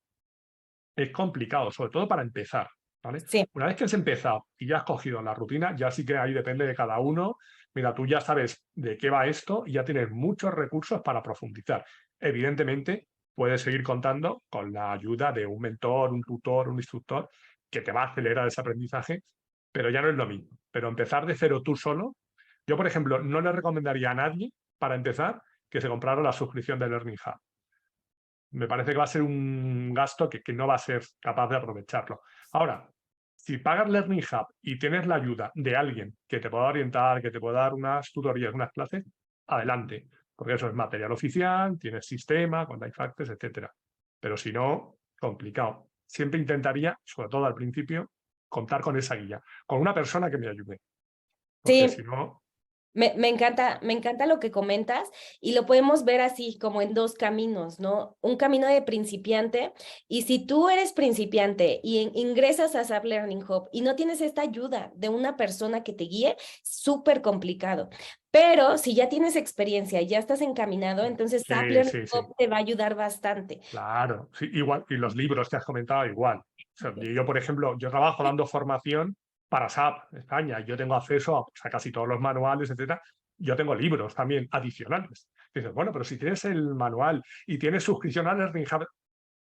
es complicado, sobre todo para empezar, ¿vale? sí, Una vez que has empezado y ya has cogido la rutina, ya sí que ahí depende de cada uno. Mira, tú ya sabes de qué va esto y ya tienes muchos recursos para profundizar. Evidentemente, puedes seguir contando con la ayuda de un mentor, un tutor, un instructor, que te va a acelerar ese aprendizaje, pero ya no es lo mismo. Pero empezar de cero tú solo, yo, por ejemplo, no le recomendaría a nadie, para empezar, que se comprara la suscripción de Learning Hub. Me parece que va a ser un gasto que no va a ser capaz de aprovecharlo. Ahora, si pagas Learning Hub y tienes la ayuda de alguien que te pueda orientar, que te pueda dar unas tutorías, unas clases, adelante, porque eso es material oficial, tienes sistema, con Life Access, etcétera. Pero si no, complicado. Siempre intentaría, sobre todo al principio, contar con esa guía, con una persona que me ayude, porque sí. si no, Me encanta lo que comentas y lo podemos ver así como en dos caminos, ¿no? Un camino de principiante y si tú eres principiante y ingresas a SAP Learning Hub y no tienes esta ayuda de una persona que te guíe, súper complicado. Pero si ya tienes experiencia y ya estás encaminado, entonces SAP sí, Learning sí, sí. Hub te va a ayudar bastante. Claro, sí, igual, y los libros que has comentado, igual. O sea, yo, por ejemplo, yo trabajo dando formación para SAP España. Yo tengo acceso a casi todos los manuales, etcétera. Yo tengo libros también adicionales. Dices, bueno, pero si tienes el manual y tienes suscripción a Learning Hub,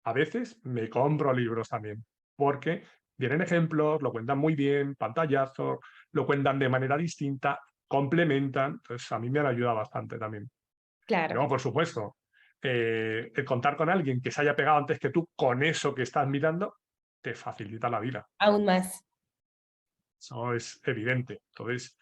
a veces me compro libros también, porque vienen ejemplos, lo cuentan muy bien, pantallazos, lo cuentan de manera distinta, complementan. Entonces, a mí me han ayudado bastante también. Y Claro, luego, por supuesto, el contar con alguien que se haya pegado antes que tú con eso que estás mirando, te facilita la vida. aún más. Eso es evidente. Entonces,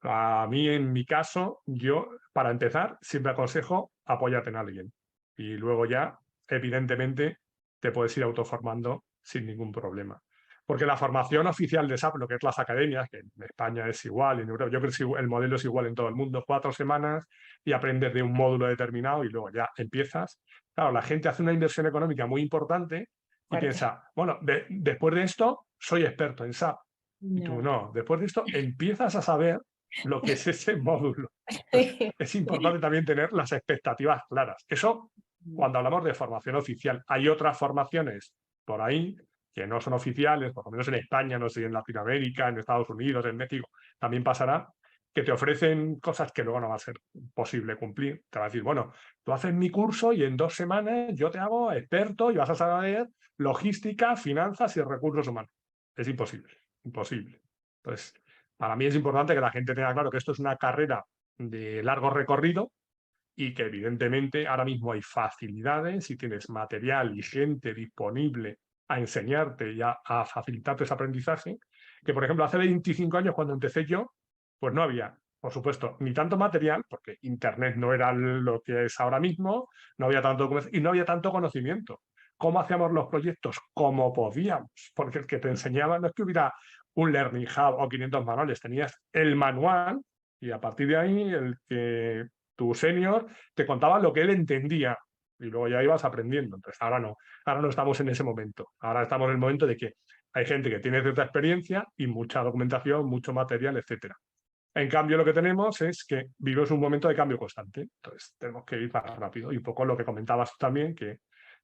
a mí, en mi caso, yo, para empezar, siempre aconsejo apóyate en alguien. Y luego ya, evidentemente, te puedes ir autoformando sin ningún problema. Porque la formación oficial de SAP, lo que es las academias, que en España es igual, en Europa, yo creo que el modelo es igual en todo el mundo, 4 semanas y aprendes de un módulo determinado y luego ya empiezas. Claro, la gente hace una inversión económica muy importante y Fuerte. piensa, bueno, después de esto soy experto en SAP. Y tú No. no, después de esto empiezas a saber lo que es ese módulo. Entonces, es importante también tener las expectativas claras. Eso cuando hablamos de formación oficial. Hay otras formaciones por ahí que no son oficiales, por lo menos en España, no sé, en Latinoamérica, en Estados Unidos, en México, también pasará, que te ofrecen cosas que luego no va a ser posible cumplir. Te va a decir, bueno, tú haces mi curso y en 2 semanas yo te hago experto y vas a saber logística, finanzas y recursos humanos. Es imposible, imposible. Entonces, para mí es importante que la gente tenga claro que esto es una carrera de largo recorrido y que evidentemente ahora mismo hay facilidades y tienes material y gente disponible a enseñarte y a facilitarte ese aprendizaje, que por ejemplo hace 25 años cuando empecé yo, pues no había, por supuesto, ni tanto material, porque Internet no era lo que es ahora mismo, no había tanto y no había tanto conocimiento. ¿Cómo hacíamos los proyectos? Como podíamos, porque el que te enseñaba no es que hubiera un Learning Hub o 500 manuales, tenías el manual y a partir de ahí el que tu senior te contaba lo que él entendía y luego ya ibas aprendiendo. Entonces, ahora no estamos en ese momento. Ahora estamos en el momento de que hay gente que tiene cierta experiencia y mucha documentación, mucho material, etcétera. En cambio, lo que tenemos es que vivimos un momento de cambio constante. Entonces, tenemos que ir más rápido. Y un poco lo que comentabas también, que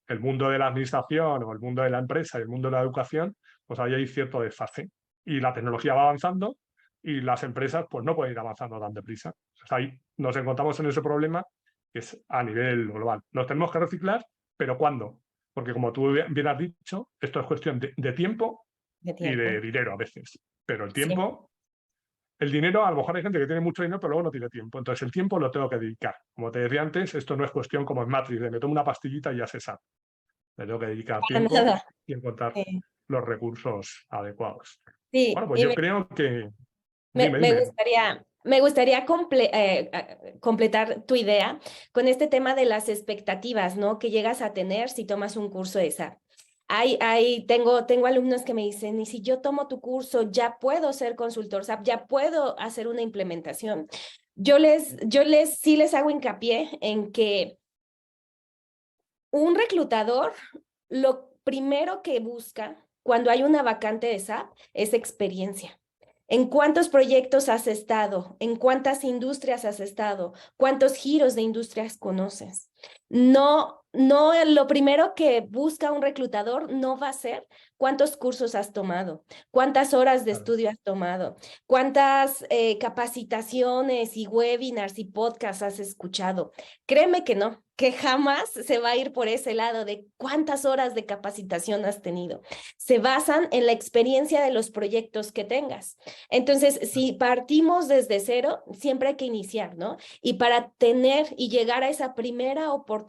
el mundo de la administración o el mundo de la empresa y el mundo de la educación, pues ahí hay cierto desfase. Y la tecnología va avanzando y las empresas pues no pueden ir avanzando tan deprisa. Entonces, ahí nos encontramos en ese problema que es a nivel global. Nos tenemos que reciclar, pero ¿cuándo? Porque como tú bien has dicho, esto es cuestión de tiempo De y de tiempo. dinero a veces. Pero el Sí. tiempo el dinero, a lo mejor hay gente que tiene mucho dinero, pero luego no tiene tiempo. Entonces, el tiempo lo tengo que dedicar. Como te decía antes, esto no es cuestión como en Matrix, de me tomo una pastillita y ya se sabe. Le tengo que dedicar Para tiempo nada. y encontrar los recursos adecuados. Sí, Bueno, pues y yo creo que... Me, Dime, me dime. gustaría, me gustaría completar tu idea con este tema de las expectativas, ¿no? Que llegas a tener si tomas un curso de SAP. Tengo alumnos que me dicen, y si yo tomo tu curso, ya puedo ser consultor SAP, ya puedo hacer una implementación. Sí les hago hincapié en que un reclutador, lo primero que busca cuando hay una vacante de SAP es experiencia. ¿En cuántos proyectos has estado? ¿En cuántas industrias has estado? ¿Cuántos giros de industrias conoces? No, lo primero que busca un reclutador no va a ser cuántos cursos has tomado, cuántas horas de Claro. estudio has tomado, cuántas capacitaciones y webinars y podcasts has escuchado. Créeme que no, que jamás se va a ir por ese lado de cuántas horas de capacitación has tenido. Se basan en la experiencia de los proyectos que tengas. Entonces, si partimos desde cero, siempre hay que iniciar, ¿no? Y para tener y llegar a esa primera oportunidad,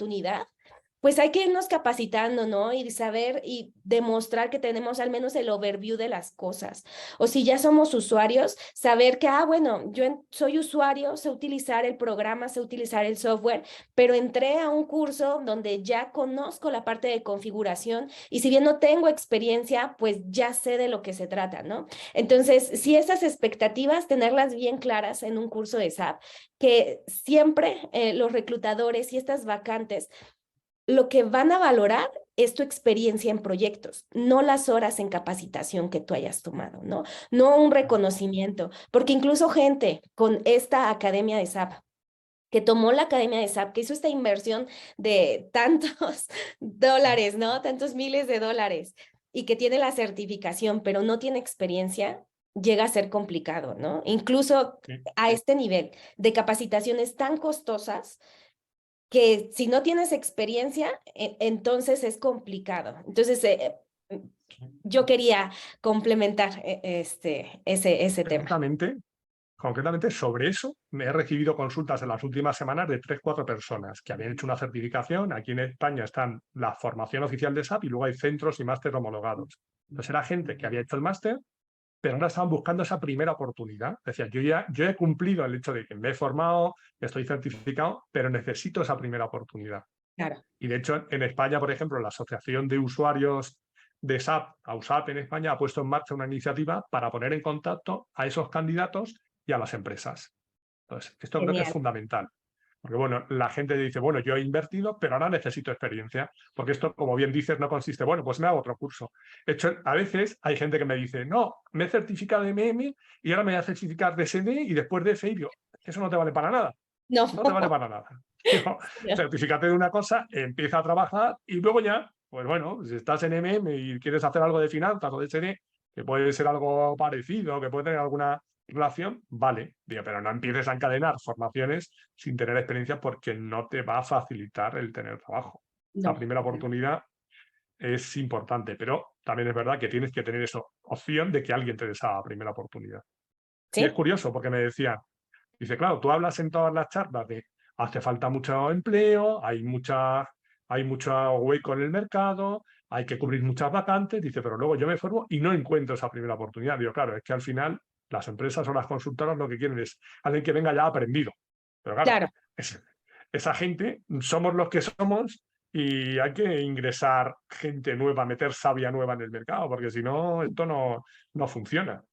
pues hay que irnos capacitando, ¿no? Y saber y demostrar que tenemos al menos el overview de las cosas. O si ya somos usuarios, saber que, bueno, soy usuario, sé utilizar el programa, sé utilizar el software, pero entré a un curso donde ya conozco la parte de configuración y si bien no tengo experiencia, pues ya sé de lo que se trata, ¿no? Entonces, si esas expectativas, tenerlas bien claras en un curso de SAP, que siempre los reclutadores y estas vacantes lo que van a valorar es tu experiencia en proyectos, no las horas en capacitación que tú hayas tomado, ¿no? No un reconocimiento, porque incluso gente con esta academia de SAP, que tomó la academia de SAP, que hizo esta inversión de tantos dólares, ¿no? Tantos miles de dólares, y que tiene la certificación, pero no tiene experiencia, llega a ser complicado, ¿no? Incluso a este nivel de capacitaciones tan costosas, que si no tienes experiencia, entonces es complicado. Entonces, yo quería complementar ese tema. Concretamente sobre eso, me he recibido consultas en las últimas semanas de 3-4 personas que habían hecho una certificación. Aquí en España están la formación oficial de SAP y luego hay centros y másteres homologados. Entonces era gente que había hecho el máster, pero ahora estaban buscando esa primera oportunidad. Decían, yo he cumplido el hecho de que me he formado, estoy certificado, pero necesito esa primera oportunidad. Claro. Y de hecho, en España, por ejemplo, la Asociación de Usuarios de SAP, AUSAP en España, ha puesto en marcha una iniciativa para poner en contacto a esos candidatos y a las empresas. Entonces, esto creo que es Genial. fundamental. Porque, bueno, la gente dice, bueno, yo he invertido, pero ahora necesito experiencia. Porque esto, como bien dices, no consiste, bueno, pues me hago otro curso. De hecho, a veces hay gente que me dice, no, me he certificado de MM y ahora me voy a certificar de SD y después de FIBIO. Eso no te vale para nada. No. No te vale para nada. Digo, certifícate de una cosa, empieza a trabajar y luego ya, pues bueno, si estás en MM y quieres hacer algo de finanzas o de SD, que puede ser algo parecido, que puede tener alguna relación, vale. Digo, pero no empieces a encadenar formaciones sin tener experiencia porque no te va a facilitar el tener trabajo. La primera oportunidad es importante, pero también es verdad que tienes que tener esa opción de que alguien te dé esa primera oportunidad. ¿Sí? Y es curioso porque me decían, dice, claro, tú hablas en todas las charlas de hace falta mucho empleo, hay mucho hueco en el mercado, hay que cubrir muchas vacantes, dice, pero luego yo me formo y no encuentro esa primera oportunidad. Digo, claro, es que al final las empresas o las consultoras lo que quieren es alguien que venga ya aprendido. Pero claro, esa gente somos los que somos y hay que ingresar gente nueva, meter savia nueva en el mercado, porque si no, esto no funciona.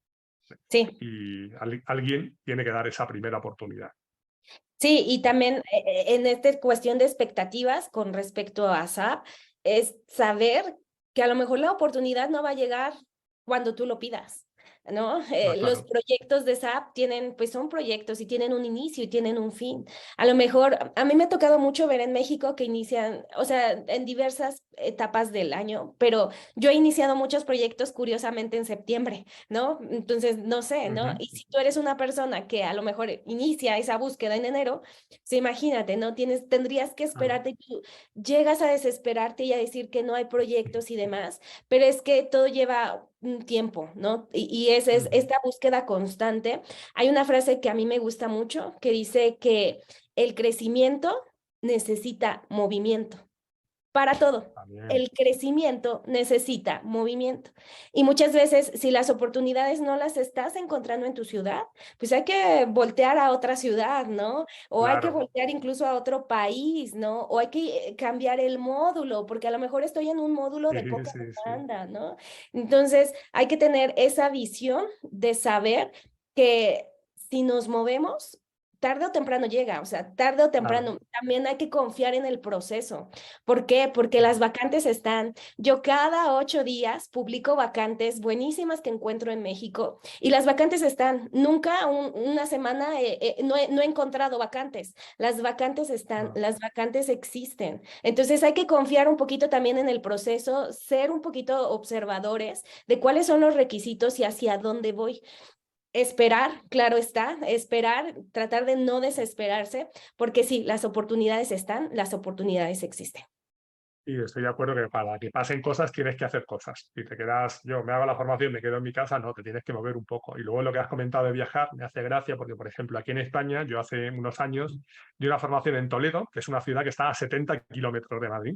Sí. Y alguien tiene que dar esa primera oportunidad. Sí, y también en esta cuestión de expectativas con respecto a SAP, es saber que a lo mejor la oportunidad no va a llegar cuando tú lo pidas, ¿no? No, Los claro. proyectos de SAP pues son proyectos y tienen un inicio y tienen un fin. A lo mejor, a mí me ha tocado mucho ver en México que inician, o sea, en diversas etapas del año, pero yo he iniciado muchos proyectos curiosamente en septiembre, ¿no? Entonces, no sé, ¿no? Y si tú eres una persona que a lo mejor inicia esa búsqueda en enero, pues imagínate, ¿no? Tendrías que esperarte y tú llegas a desesperarte y a decir que no hay proyectos y demás, pero es que todo lleva un tiempo, ¿no? Y esa es esta búsqueda constante. Hay una frase que a mí me gusta mucho que dice que el crecimiento necesita movimiento. Para todo. También. El crecimiento necesita movimiento. Y muchas veces, si las oportunidades no las estás encontrando en tu ciudad, pues hay que voltear a otra ciudad, ¿no? O hay que Claro. voltear incluso a otro país, ¿no? O hay que cambiar el módulo, porque a lo mejor estoy en un módulo de Sí, poca sí, sí. demanda, ¿no? Entonces, hay que tener esa visión de saber que si nos movemos, tarde o temprano llega, o sea, tarde o Claro. temprano, también hay que confiar en el proceso. ¿Por qué? Porque las vacantes están. Yo cada 8 días publico vacantes buenísimas que encuentro en México y las vacantes están. Nunca una semana no he encontrado vacantes. Las vacantes están, No. las vacantes existen. Entonces hay que confiar un poquito también en el proceso, ser un poquito observadores de cuáles son los requisitos y hacia dónde voy. Esperar, claro está, esperar, tratar de no desesperarse, porque sí, las oportunidades están, las oportunidades existen. Y estoy de acuerdo que para que pasen cosas tienes que hacer cosas. Si te quedas, yo me hago la formación, me quedo en mi casa, no, te tienes que mover un poco. Y luego lo que has comentado de viajar me hace gracia porque, por ejemplo, aquí en España, yo hace unos años di una formación en Toledo, que es una ciudad que está a 70 kilómetros de Madrid.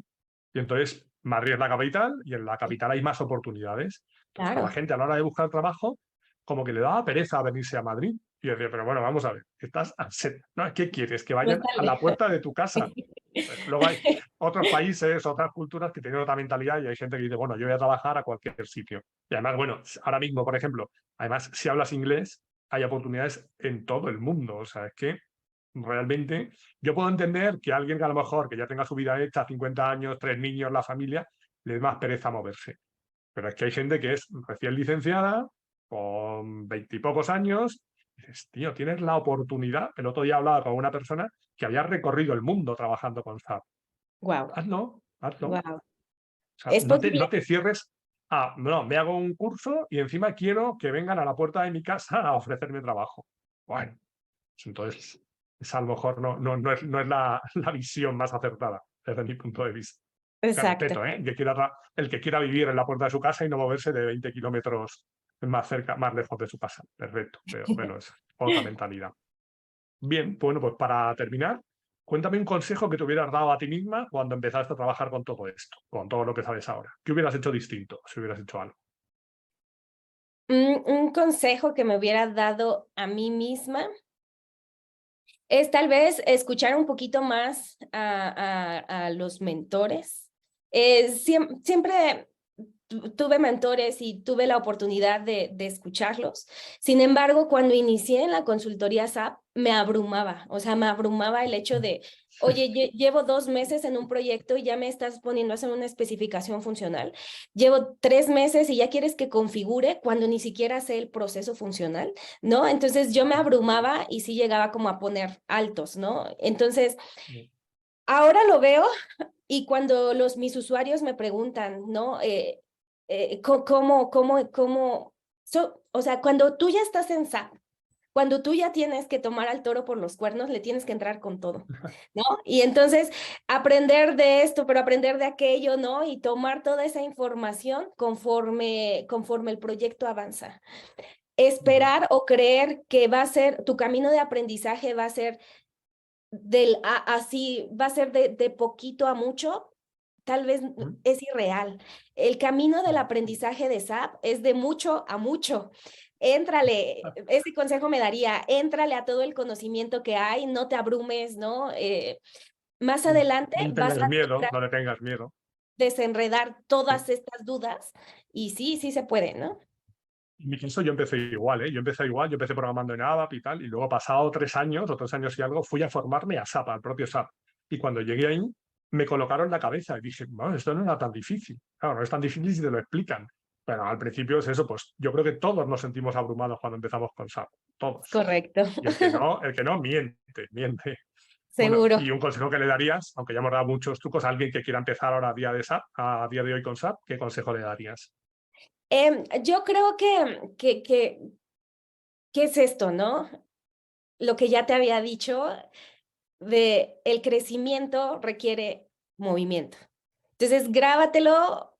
Y entonces Madrid es la capital y en la capital hay más oportunidades. Entonces a la Claro, gente a la hora de buscar trabajo, como que le daba pereza venirse a Madrid. Y yo decía, pero bueno, vamos a ver, no, ¿qué quieres? ¿Que no vayan está a la lejos. puerta de tu casa? Pues luego hay otros países, otras culturas que tienen otra mentalidad y hay gente que dice, bueno, yo voy a trabajar a cualquier sitio. Y además, bueno, ahora mismo, por ejemplo, además, si hablas inglés, hay oportunidades en todo el mundo. O sea, es que realmente yo puedo entender que alguien que a lo mejor que ya tenga su vida hecha, 50 años, 3 niños, la familia, le dé más pereza moverse. Pero es que hay gente que es recién licenciada, con 20 y pocos años, y dices, tío, tienes la oportunidad. El otro día hablaba con una persona que había recorrido el mundo trabajando con SAP. Wow, Hazlo, hazlo. O wow. sea, Es no te, posible. no te cierres a, no, me hago un curso y encima quiero que vengan a la puerta de mi casa a ofrecerme trabajo. Bueno, pues entonces, esa a lo mejor no es la visión más acertada desde mi punto de vista. Que Exacto. respeto, ¿eh? El que quiera vivir en la puerta de su casa y no moverse de 20 kilómetros más cerca, más lejos de su casa. Perfecto, pero bueno, es otra mentalidad. Bien, bueno, pues para terminar, cuéntame un consejo que te hubieras dado a ti misma cuando empezaste a trabajar con todo esto, con todo lo que sabes ahora. ¿Qué hubieras hecho distinto si hubieras hecho algo? Un consejo que me hubiera dado a mí misma es tal vez escuchar un poquito más a los mentores. Siempre tuve mentores y tuve la oportunidad de escucharlos. Sin embargo, cuando inicié en la consultoría SAP, me abrumaba, o sea, me abrumaba el hecho de, oye, llevo 2 meses en un proyecto y ya me estás poniendo a hacer una especificación funcional. Llevo 3 meses y ya quieres que configure cuando ni siquiera sé el proceso funcional, ¿no? Entonces yo me abrumaba y sí llegaba como a poner altos, ¿no? Entonces, ahora lo veo y cuando mis usuarios me preguntan, ¿no? O sea, cuando tú ya estás en SAP, cuando tú ya tienes que tomar al toro por los cuernos, le tienes que entrar con todo, ¿no? Y entonces aprender de esto, pero aprender de aquello, ¿no? Y tomar toda esa información conforme el proyecto avanza. Esperar o creer que va a ser, tu camino de aprendizaje va a ser así, va a ser de poquito a mucho, tal vez es irreal. El camino del aprendizaje de SAP es de mucho a mucho. Éntrale, ese consejo me daría, éntrale a todo el conocimiento que hay, no te abrumes, ¿no? Más adelante No vas tengas a miedo, lograr no le tengas miedo. desenredar Sí. todas estas dudas y sí, sí se puede, ¿no? En mi caso yo empecé igual, ¿eh? Yo empecé igual, yo empecé programando en ABAP y tal, y luego pasado 3 años o 3 años y algo, fui a formarme a SAP, al propio SAP. Y cuando llegué ahí, me colocaron la cabeza y dije, bueno, esto no era tan difícil. Claro, no es tan difícil si te lo explican. Pero al principio es eso, pues yo creo que todos nos sentimos abrumados cuando empezamos con SAP, todos. Correcto, Y el que no, miente, miente. Bueno, seguro. y un consejo que le darías, aunque ya hemos dado muchos trucos, a alguien que quiera empezar ahora a día de SAP, a día de hoy con SAP, ¿qué consejo le darías? Yo creo ¿qué es esto, no? Lo que ya te había dicho, de el crecimiento requiere movimiento. Entonces, grábatelo,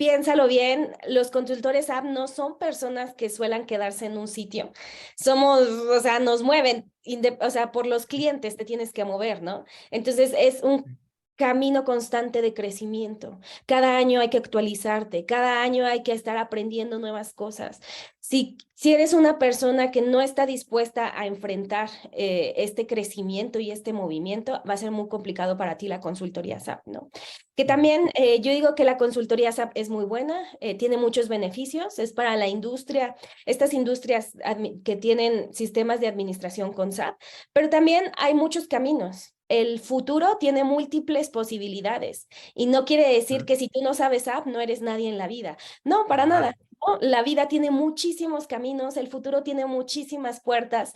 piénsalo bien, los consultores app no son personas que suelen quedarse en un sitio. Somos, o sea, nos mueven, o sea, por los clientes te tienes que mover, ¿no? Entonces es un camino constante de crecimiento. Cada año hay que actualizarte, cada año hay que estar aprendiendo nuevas cosas. Si eres una persona que no está dispuesta a enfrentar este crecimiento y este movimiento, va a ser muy complicado para ti la consultoría SAP, ¿no? Que también yo digo que la consultoría SAP es muy buena, tiene muchos beneficios, es para la industria, estas industrias que tienen sistemas de administración con SAP, pero también hay muchos caminos. El futuro tiene múltiples posibilidades y no quiere decir que si tú no sabes SAP no eres nadie en la vida. No, para nada. ¿No? La vida tiene muchísimos caminos, el futuro tiene muchísimas puertas,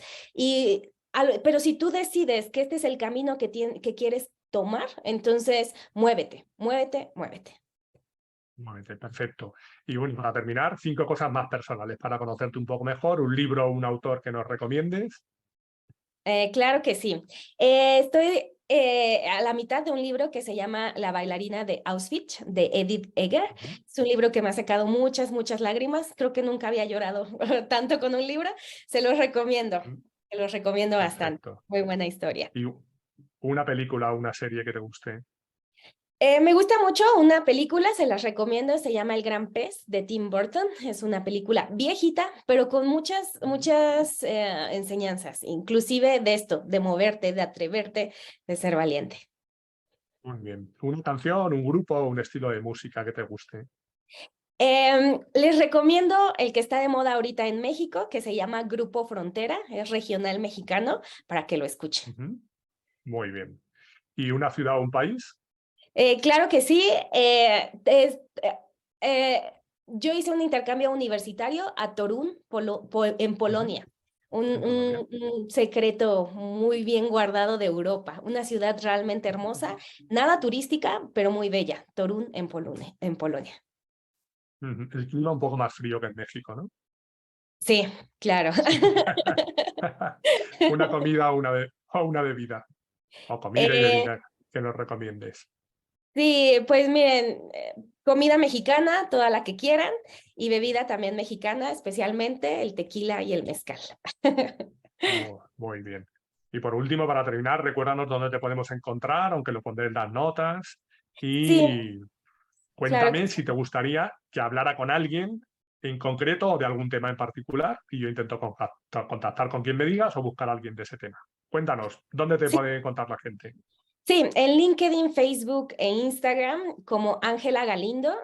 pero si tú decides que este es el camino que quieres tomar, entonces muévete, muévete, muévete. Muévete, perfecto. Y bueno, para terminar, 5 cosas más personales para conocerte un poco mejor. Un libro o un autor que nos recomiendes. Claro que sí. Estoy a la mitad de un libro que se llama La bailarina de Auschwitz, de Edith Eger. Es un libro que me ha sacado muchas, muchas lágrimas. Creo que nunca había llorado tanto con un libro. Se los recomiendo. Se los recomiendo bastante. Perfecto. Muy buena historia. ¿Y una película o una serie que te guste? Me gusta mucho una película, se las recomiendo, se llama El Gran Pez de Tim Burton. Es una película viejita, pero con muchas, muchas enseñanzas, inclusive de esto, de moverte, de atreverte, de ser valiente. Muy bien. ¿Una canción, un grupo o un estilo de música que te guste? Les recomiendo el que está de moda ahorita en México, que se llama Grupo Frontera, es regional mexicano, para que lo escuchen. Muy bien. ¿Y una ciudad o un país? Claro que sí. Yo hice un intercambio universitario a Torún, en Polonia. Un secreto muy bien guardado de Europa. Una ciudad realmente hermosa, nada turística, pero muy bella. Torún en Polonia. El clima un poco más frío que en México, ¿no? Sí, claro. Una comida o una bebida. O comida y Eh, bebida que nos recomiendes. Sí, pues miren, comida mexicana, toda la que quieran, y bebida también mexicana, especialmente el tequila y el mezcal. Muy bien. Y por último, para terminar, recuérdanos dónde te podemos encontrar, aunque lo pondré en las notas. Sí, Y claro que cuéntame si te gustaría que hablara con alguien en concreto o de algún tema en particular, y yo intento contactar con quien me digas o buscar a alguien de ese tema. Cuéntanos, ¿dónde te sí. puede contar la gente? Sí, en LinkedIn, Facebook e Instagram como Ángela Galindo,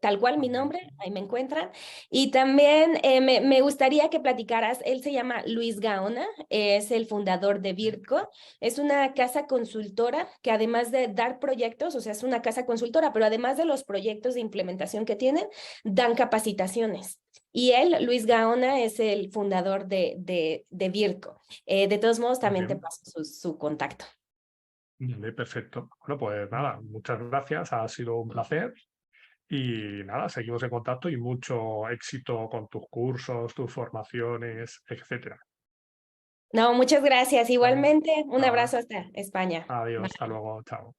tal cual mi Muy bien. nombre, ahí me encuentran. Y también me gustaría que platicaras, él se llama Luis Gaona, es el fundador de Virco, es una casa consultora que además de dar proyectos, o sea, es una casa consultora, pero además de los proyectos de implementación que tienen, dan capacitaciones. Y él, Luis Gaona, es el fundador de Virco. De todos modos, Muy también te bien. paso su contacto. Vale, perfecto. Bueno, pues nada, muchas gracias, ha sido un placer. Y nada, seguimos en contacto y mucho éxito con tus cursos, tus formaciones, etcétera. No, muchas gracias. Vale. Igualmente, un Nada, abrazo hasta España. adiós, hasta Bye. luego, chao.